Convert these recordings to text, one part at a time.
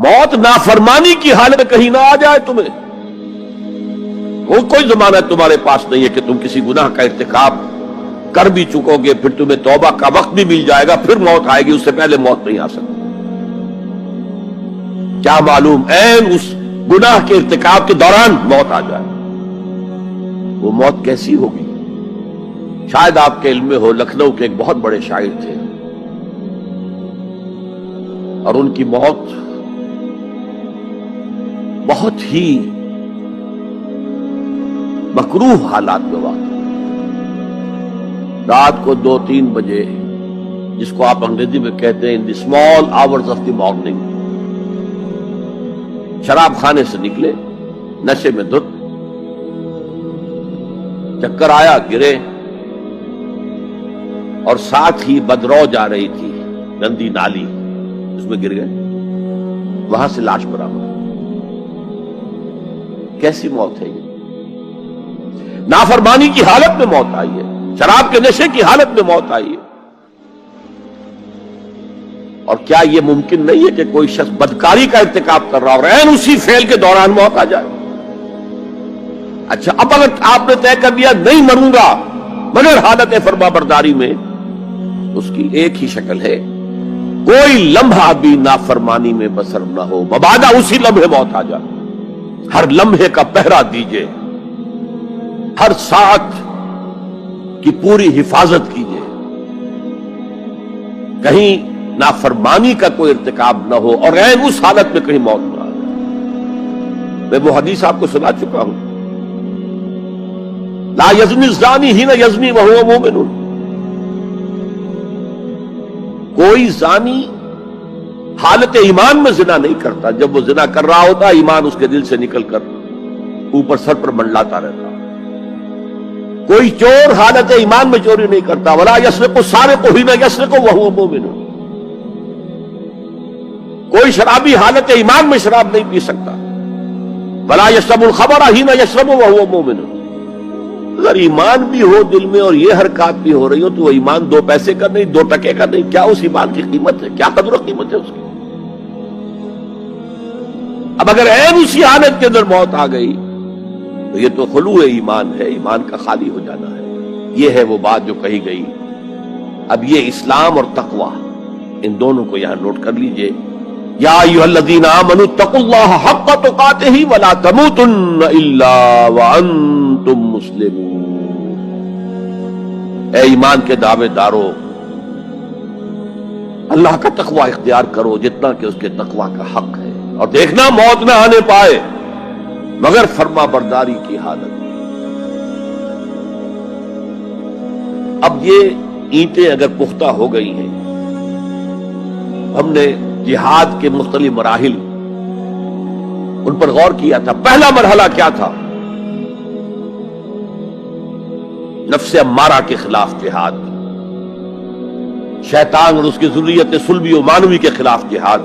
موت نافرمانی کی حالت میں کہیں نہ آ جائے تمہیں، وہ کوئی ضمانت تمہارے پاس نہیں ہے کہ تم کسی گناہ کا ارتکاب کر بھی چکو گے، پھر تمہیں توبہ کا وقت بھی مل جائے گا، پھر موت آئے گی، اس سے پہلے موت نہیں آ سکتی۔ کیا معلوم عین اس گناہ کے ارتکاب کے دوران موت آ جائے، وہ موت کیسی ہوگی؟ شاید آپ کے علم میں ہو، لکھنؤ کے ایک بہت بڑے شاعر تھے اور ان کی موت بہت ہی مکروہ حالات میں واقع، رات کو 2-3 بجے، جس کو آپ انگریزی میں کہتے ہیں in the small hours of the morning, شراب خانے سے نکلے، نشے میں دھت، چکر آیا، گرے، اور ساتھ ہی بدرو جا رہی تھی گندی نالی، اس میں گر گئے، وہاں سے لاش برآمد۔ کیسی موت ہے یہ؟ نافرمانی کی حالت میں موت آئی ہے، شراب کے نشے کی حالت میں موت آئی ہے۔ اور کیا یہ ممکن نہیں ہے کہ کوئی شخص بدکاری کا ارتکاب کر رہا اور عین اسی فعل کے دوران موت آ جائے؟ اچھا، اب اگر آپ نے طے کر دیا نہیں مروں گا مگر حالت فرما برداری میں، اس کی ایک ہی شکل ہے، کوئی لمحہ بھی نافرمانی میں بسر نہ ہو، مبادا اسی لمحے موت آ جائے۔ ہر لمحے کا پہرا دیجئے، ہر ساعت کی پوری حفاظت کیجئے، کہیں نافرمانی کا کوئی ارتکاب نہ ہو اور عین اس حالت میں کہیں موت نہ آ جائے۔ میں وہ حدیث آپ کو سنا چکا ہوں، لا یزنی الزانی حین یزنی وہو مومن، کوئی زانی حالت ایمان میں زنا نہیں کرتا، جب وہ زنا کر رہا ہوتا ایمان اس کے دل سے نکل کر اوپر سر پر منڈلاتا رہتا۔ کوئی چور حالت ایمان میں چوری نہیں کرتا، ولا یسرق السارق حین یسرق وہو مومن، کوئی شرابی حالت ایمان میں شراب نہیں پی سکتا، ولا یشرب الخمر حین یشرب وہو مومن۔ اگر ایمان بھی ہو دل میں اور یہ حرکات بھی ہو رہی ہو تو وہ ایمان 2 پیسے کا نہیں، 2 ٹکے کا نہیں، کیا اس ایمان کی قیمت ہے؟ کیا قدر و قیمت ہے اس کی؟ اب اگر عین اسی حالت کے اندر موت آ گئی تو یہ تو خلوع ایمان ہے، ایمان کا خالی ہو جانا ہے۔ یہ ہے وہ بات جو کہی گئی۔ اب یہ اسلام اور تقوی، ان دونوں کو یہاں نوٹ کر لیجئے۔ یا ایھا الذین آمنوا اتقوا اللہ حق تقاتہ ولا تموتن الا وانتم مسلمون۔ اے ایمان کے دعوے دارو، اللہ کا تقوی اختیار کرو جتنا کہ اس کے تقوی کا حق ہے، اور دیکھنا موت نہ آنے پائے مگر فرما برداری کی حالت۔ اب یہ اینٹیں اگر پختہ ہو گئی ہیں، ہم نے جہاد کے مختلف مراحل ان پر غور کیا تھا۔ پہلا مرحلہ کیا تھا؟ نفس امارہ کے خلاف جہاد، شیطان اور اس کی ذریت صلبی و مانوی کے خلاف جہاد،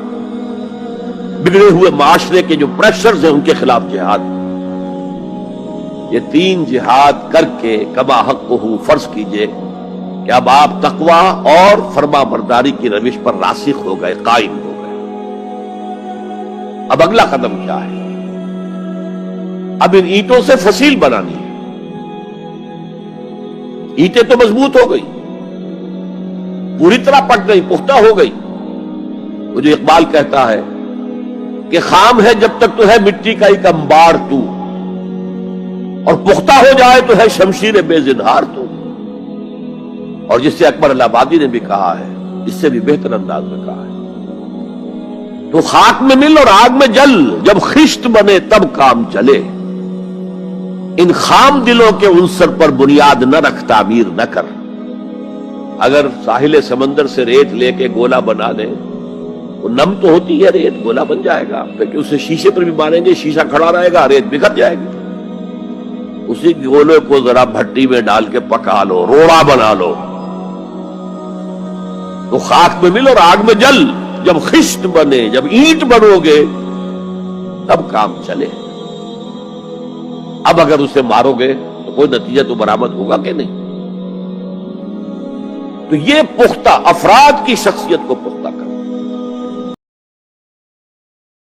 بگڑے ہوئے معاشرے کے جو پریشرز ہیں ان کے خلاف جہاد۔ یہ 3 جہاد کر کے کما حقہ فرض کیجئے کہ اب آپ تقوی اور فرما برداری کی روش پر راسخ ہو گئے، قائم ہو گئے۔ اب اگلا قدم کیا ہے؟ اب ان اینٹوں سے فصیل بنانی ہے۔ اینٹیں تو مضبوط ہو گئی، پوری طرح پک گئی، پختہ ہو گئی۔ وہ جو اقبال کہتا ہے کہ خام ہے جب تک تو ہے مٹی کا ایک انبار تو، اور پختہ ہو جائے تو ہے شمشیر بے زنہار تو۔ اور جس سے اکبر الہآبادی نے بھی کہا ہے، اس سے بھی بہتر انداز میں کہا ہے، تو خاک میں مل اور آگ میں جل، جب خشت بنے تب کام چلے، ان خام دلوں کے عنصر پر بنیاد نہ رکھ، تعمیر نہ کر۔ اگر ساحل سمندر سے ریت لے کے گولا بنا دیں، وہ نم تو ہوتی ہے ریت، گولا بن جائے گا، پھر اسے شیشے پر بھی ماریں گے، شیشہ کھڑا رہے گا، ریت بکھر جائے گی۔ اسی گولے کو ذرا بھٹی میں ڈال کے پکا لو، روڑا بنا لو، تو خاک میں مل اور آگ میں جل، جب خشت بنے، جب اینٹ بنو گے تب کام چلے۔ اب اگر اسے مارو گے تو کوئی نتیجہ تو برآمد ہوگا کہ نہیں؟ تو یہ پختہ افراد کی شخصیت کو پختہ